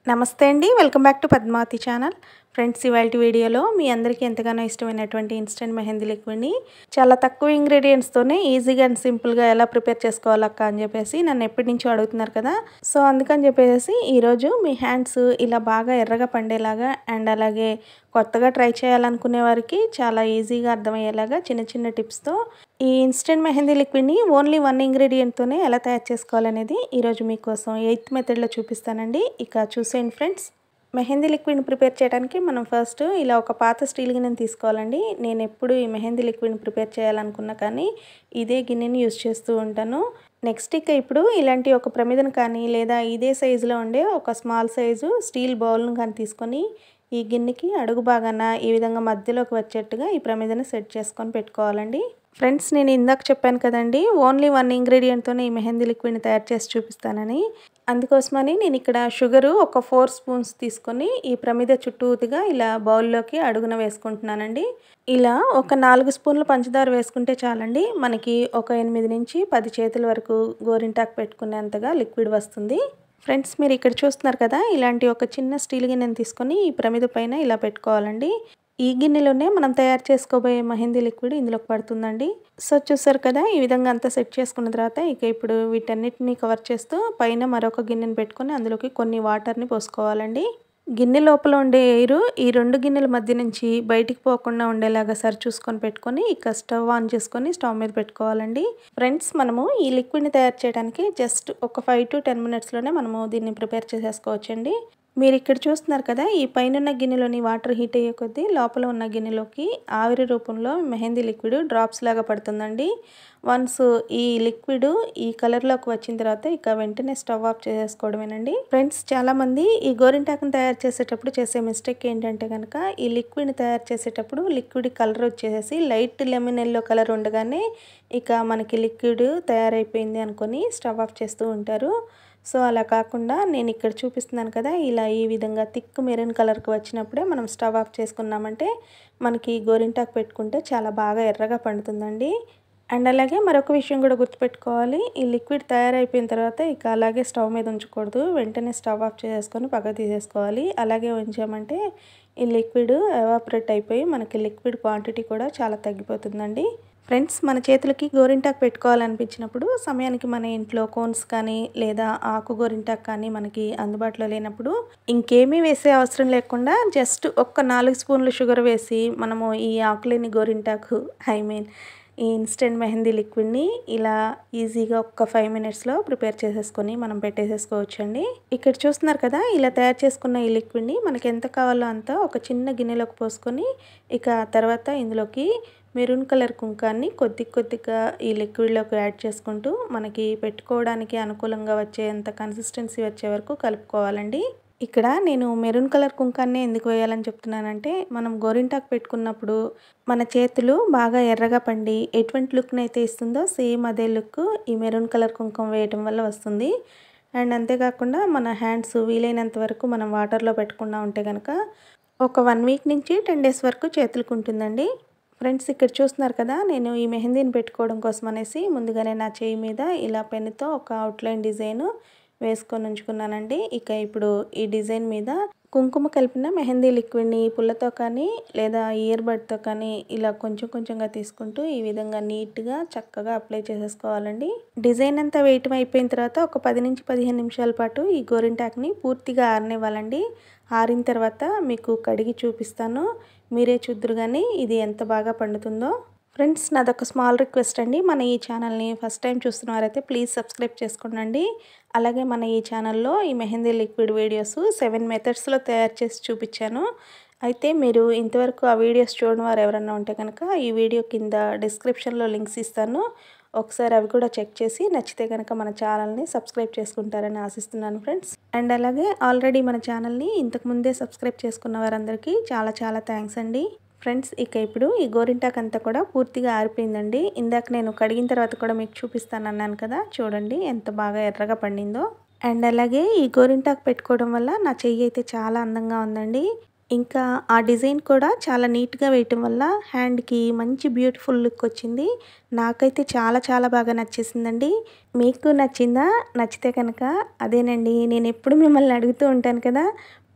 నమస్తే అండి. Welcome back to Padmavathi channel. Friends, ఇవాల్టి వీడియోలో మీ అందరికీ ఎంతగానో ఇష్టమైనటువంటి ఇన్స్టెంట్ మెహందీ లిక్విడ్‌ని చాలా తక్కువ ఇంగ్రీడియెంట్స్‌తోనే ఈజీగా అండ్ సింపుల్‌గా ఎలా ప్రిపేర్ చేసుకోవాలక్కా అని చెప్పేసి నన్ను ఎప్పటినుంచో అడుగుతున్నారు కదా! సో, అందుకని చెప్పేసి ఈరోజు మీ హ్యాండ్స్ ఇలా బాగా ఎర్రగా పండేలాగా అండ్ అలాగే కొత్తగా ట్రై చేయాలనుకునే వారికి చాలా ఈజీగా అర్థమయ్యేలాగా చిన్న చిన్న టిప్స్‌తో ఈ ఇన్స్టెంట్ మెహందీ లిక్విడ్‌ని ఓన్లీ 1 ఇంగ్రీడియెంట్‌తోనే ఎలా తయారు చేసుకోవాలనేది ఈరోజు మీకోసం 8th మెథడ్‌లో చూపిస్తానండి. ఇక చూసేయండి ఫ్రెండ్స్. మెహందీ లిక్విడ్‌ని ప్రిపేర్ చేయడానికి మనం ఫస్ట్ ఇలా ఒక పాత స్టీల్ గిన్నెని తీసుకోవాలండి. నేను ఎప్పుడు ఈ మెహందీ లిక్విడ్‌ని ప్రిపేర్ చేయాలనుకున్నా కానీ ఇదే గిన్నెని యూజ్ చేస్తూ ఉంటాను. నెక్స్ట్ ఇప్పుడు ఇలాంటి ఒక ప్రమిదను కానీ లేదా ఇదే సైజులో ఉండే ఒక స్మాల్ సైజు స్టీల్ బౌల్‌ని కానీ తీసుకొని ఈ గిన్నెకి అడుగు భాగాన ఈ విధంగా మధ్యలోకి వచ్చేట్టుగా ఈ ప్రమిదను సెట్ చేసుకొని పెట్టుకోవాలండి. ఫ్రెండ్స్, నేను ఇందాక చెప్పాను కదండి, ఓన్లీ 1 ఇంగ్రీడియెంట్‌తోనే ఈ మెహందీ లిక్విడ్‌ని తయారు చేసి చూపిస్తానని. అందుకోసమని నేను ఇక్కడ షుగరు ఒక 4 స్పూన్స్ తీసుకొని ఈ ప్రమిద చుట్టూతుగా ఇలా బౌల్లోకి అడుగున వేసుకుంటున్నానండి. ఇలా ఒక 4 స్పూన్ల పంచదార వేసుకుంటే చాలండి. మనకి ఒక 8-10 చేతుల వరకు గోరింటాకు పెట్టుకునేంతగా లిక్విడ్ వస్తుంది. ఫ్రెండ్స్, మీరు ఇక్కడ చూస్తున్నారు కదా, ఇలాంటి ఒక చిన్న స్టీల్ గిన్నెని తీసుకొని ఈ ప్రమిద పైన ఇలా పెట్టుకోవాలండి. ఈ గిన్నెలోనే మనం తయారు చేసుకోబోయే మెహందీ లిక్విడ్ ఇందులోకి పడుతుందండి. సో, చూసారు కదా, ఈ విధంగా అంతా సెట్ చేసుకున్న తర్వాత ఇప్పుడు వీటన్నిటిని కవర్ చేస్తూ పైన మరొక గిన్నెని పెట్టుకొని అందులోకి కొన్ని వాటర్ని పోసుకోవాలండి. గిన్నె లోపల ఉండే ఎయిర్ ఈ 2 గిన్నెల మధ్య నుంచి బయటికి పోకుండా ఉండేలాగా చూసుకొని పెట్టుకొని ఇక స్టవ్ ఆన్ చేసుకొని స్టవ్ మీద పెట్టుకోవాలండి. ఫ్రెండ్స్, మనము ఈ లిక్విడ్ని తయారు చేయడానికి జస్ట్ ఒక 5 to 10 మినిట్స్లోనే మనము దీన్ని ప్రిపేర్ చేసేసుకోవచ్చండి. మీరు ఇక్కడ చూస్తున్నారు కదా, ఈ పైనున్న గిన్నెలోని వాటర్ హీట్ అయ్యే కొద్దీ లోపల ఉన్న గిన్నెలోకి ఆవిరి రూపంలో మెహందీ లిక్విడ్ డ్రాప్స్ లాగా పడుతుందండి. వన్స్ ఈ లిక్విడ్ ఈ కలర్లోకి వచ్చిన తర్వాత ఇక వెంటనే స్టవ్ ఆఫ్ చేసేసుకోవడమేనండి. ఫ్రెండ్స్, చాలామంది ఈ గోరింటాకుని తయారు చేసేటప్పుడు చేసే మిస్టేక్ ఏంటంటే కనుక, ఈ లిక్విడ్ని తయారు చేసేటప్పుడు లిక్విడ్ కలర్ వచ్చేసి లైట్ లెమన్ ఎల్లో కలర్ ఉండగానే ఇక మనకి లిక్విడ్ తయారైపోయింది అనుకొని స్టవ్ ఆఫ్ చేస్తూ ఉంటారు. సో, అలా కాకుండా నేను ఇక్కడ చూపిస్తున్నాను కదా, ఇలా ఈ విధంగా థిక్ మెరూన్ కలర్కి వచ్చినప్పుడే మనం స్టవ్ ఆఫ్ చేసుకున్నామంటే మనకి గోరింటాకు పెట్టుకుంటే చాలా బాగా ఎర్రగా పండుతుందండి. అండ్ అలాగే మరొక విషయం కూడా గుర్తుపెట్టుకోవాలి, ఈ లిక్విడ్ తయారైపోయిన తర్వాత ఇక అలాగే స్టవ్ మీద ఉంచకూడదు. వెంటనే స్టవ్ ఆఫ్ చేసేసుకొని పక్కకు తీసేసుకోవాలి. అలాగే ఉంచామంటే ఈ లిక్విడ్ ఎవాపరేట్ అయిపోయి మనకి లిక్విడ్ క్వాంటిటీ కూడా చాలా తగ్గిపోతుందండి. ఫ్రెండ్స్, మన చేతులకి గోరింటాకు పెట్టుకోవాలనిపించినప్పుడు సమయానికి మన ఇంట్లో కోన్స్ కానీ లేదా ఆకు గోరింటాకు కానీ మనకి అందుబాటులో లేనప్పుడు ఇంకేమీ వేసే అవసరం లేకుండా జస్ట్ ఒక్క 4 స్పూన్లు షుగర్ వేసి మనము ఈ ఆకులేని గోరింటాకు ఈ ఇన్స్టెంట్ మెహందీ లిక్విడ్ని ఇలా ఈజీగా ఒక్క 5 మినిట్స్లో ప్రిపేర్ చేసేసుకొని మనం పెట్టేసేసుకోవచ్చండి. ఇక్కడ చూస్తున్నారు కదా, ఇలా తయారు చేసుకున్న ఈ లిక్విడ్ని మనకి ఎంత కావాలో అంత ఒక చిన్న గిన్నెలోకి పోసుకొని ఇక తర్వాత ఇందులోకి మెరూన్ కలర్ కుంకాన్ని కొద్ది కొద్దిగా ఈ లిక్విడ్లోకి యాడ్ చేసుకుంటూ మనకి పెట్టుకోవడానికి అనుకూలంగా వచ్చేంత కన్సిస్టెన్సీ వచ్చే వరకు కలుపుకోవాలండి. ఇక్కడ నేను మెరూన్ కలర్ కుంకాన్ని ఎందుకు వేయాలని చెప్తున్నానంటే, మనం గోరింటాకు పెట్టుకున్నప్పుడు మన చేతులు బాగా ఎర్రగా పండి ఎటువంటి లుక్ని అయితే ఇస్తుందో సేమ్ అదే లుక్ ఈ మెరూన్ కలర్ కుంకుమ వేయటం వల్ల వస్తుంది. అండ్ అంతేకాకుండా మన హ్యాండ్స్ వీలైనంత వరకు మనం వాటర్లో పెట్టకుండా ఉంటే కనుక ఒక 1 వీక్ నుంచి 10 డేస్ వరకు చేతులకు ఉంటుందండి. ఫ్రెండ్స్, ఇక్కడ చూస్తున్నారు కదా, నేను ఈ మెహందీని పెట్టుకోవడం కోసం అనేసి ముందుగానే నా చేయి మీద ఇలా పెన్నుతో ఒక అవుట్లైన్ డిజైన్ వేసుకొని ఉంచుకున్నానండి. ఇక ఇప్పుడు ఈ డిజైన్ మీద కుంకుమ కలిపిన మెహందీ లిక్విడ్ని పుల్లతో కానీ లేదా ఇయర్ బడ్తో కానీ ఇలా కొంచెం కొంచెంగా తీసుకుంటూ ఈ విధంగా నీట్గా చక్కగా అప్లై చేసేసుకోవాలండి. డిజైన్ అంతా వేయటం అయిపోయిన తర్వాత ఒక 10 నుంచి 15 నిమిషాల పాటు ఈ గోరింటాకుని పూర్తిగా ఆరనివ్వాలండి. ఆరిన తర్వాత మీకు కడిగి చూపిస్తాను, మీరే చూద్దురు కానీ ఇది ఎంత బాగా పండుతుందో. ఫ్రెండ్స్, నాదొక స్మాల్ రిక్వెస్ట్ అండి, మన ఈ ఛానల్ని ఫస్ట్ టైం చూస్తున్నవారైతే ప్లీజ్ సబ్స్క్రైబ్ చేసుకోండి. అలాగే మన ఈ ఛానల్లో ఈ మెహందీ లిక్విడ్ వీడియోస్ 7 మెథడ్స్లో తయారు చేసి చూపించాను. అయితే మీరు ఇంతవరకు ఆ వీడియోస్ చూడని వారు ఎవరన్నా ఉంటే కనుక ఈ వీడియో కింద డిస్క్రిప్షన్లో లింక్స్ ఇస్తాను. ఒకసారి అవి కూడా చెక్ చేసి నచ్చితే కనుక మన ఛానల్ని సబ్స్క్రైబ్ చేసుకుంటారని ఆశిస్తున్నాను ఫ్రెండ్స్. అండ్ అలాగే ఆల్రెడీ మన ఛానల్ని ఇంతకుముందే సబ్స్క్రైబ్ చేసుకున్న వారందరికీ చాలా చాలా థ్యాంక్స్ అండి. ఫ్రెండ్స్, ఇక ఇప్పుడు ఈ గోరింటాకు అంతా కూడా పూర్తిగా ఆరిపోయిందండి. ఇందాక నేను కడిగిన తర్వాత కూడా మీకు చూపిస్తాను అన్నాను కదా, చూడండి ఎంత బాగా ఎర్రగా పండిందో. అండ్ అలాగే ఈ గోరింటాకు పెట్టుకోవడం వల్ల నా చెయ్యి అయితే చాలా అందంగా ఉందండి. ఇంకా ఆ డిజైన్ కూడా చాలా నీట్గా వేయటం వల్ల హ్యాండ్కి మంచి బ్యూటిఫుల్ లుక్ వచ్చింది. నాకైతే చాలా చాలా బాగా నచ్చేసిందండి. మీకు నచ్చిందా? నచ్చితే కనుక అదేనండి, నేను ఎప్పుడు మిమ్మల్ని అడుగుతూ ఉంటాను కదా,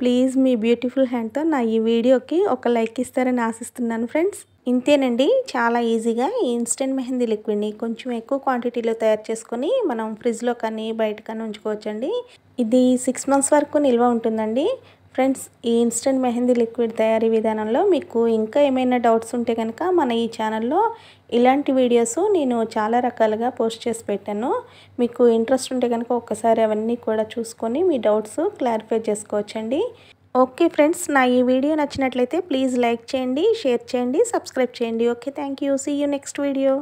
ప్లీజ్ మీ బ్యూటిఫుల్ హ్యాండ్తో నా ఈ వీడియోకి ఒక లైక్ ఇస్తారని ఆశిస్తున్నాను ఫ్రెండ్స్. ఇంతేనండి, చాలా ఈజీగా ఈ ఇన్స్టెంట్ మెహందీ లిక్విడ్ని కొంచెం ఎక్కువ క్వాంటిటీలో తయారు చేసుకొని మనం ఫ్రిడ్జ్లో కానీ బయట కానీ ఉంచుకోవచ్చండి. ఇది 6 months వరకు నిల్వ ఉంటుందండి. ఫ్రెండ్స్, ఈ ఇన్స్టెంట్ మెహందీ లిక్విడ్ తయారీ విధానంలో మీకు ఇంకా ఏమైనా డౌట్స్ ఉంటే కనుక మన ఈ ఛానల్లో ఇలాంటి వీడియోస్ నేను చాలా రకాలుగా పోస్ట్ చేసి పెట్టాను. మీకు ఇంట్రెస్ట్ ఉంటే కనుక ఒక్కసారి అవన్నీ కూడా చూసుకొని మీ డౌట్స్ క్లారిఫై చేసుకోవచ్చండి. ఓకే ఫ్రెండ్స్, నా ఈ వీడియో నచ్చినట్లయితే ప్లీజ్ లైక్ చేయండి, షేర్ చేయండి, సబ్స్క్రైబ్ చేయండి. Okay, thank you. See you next video.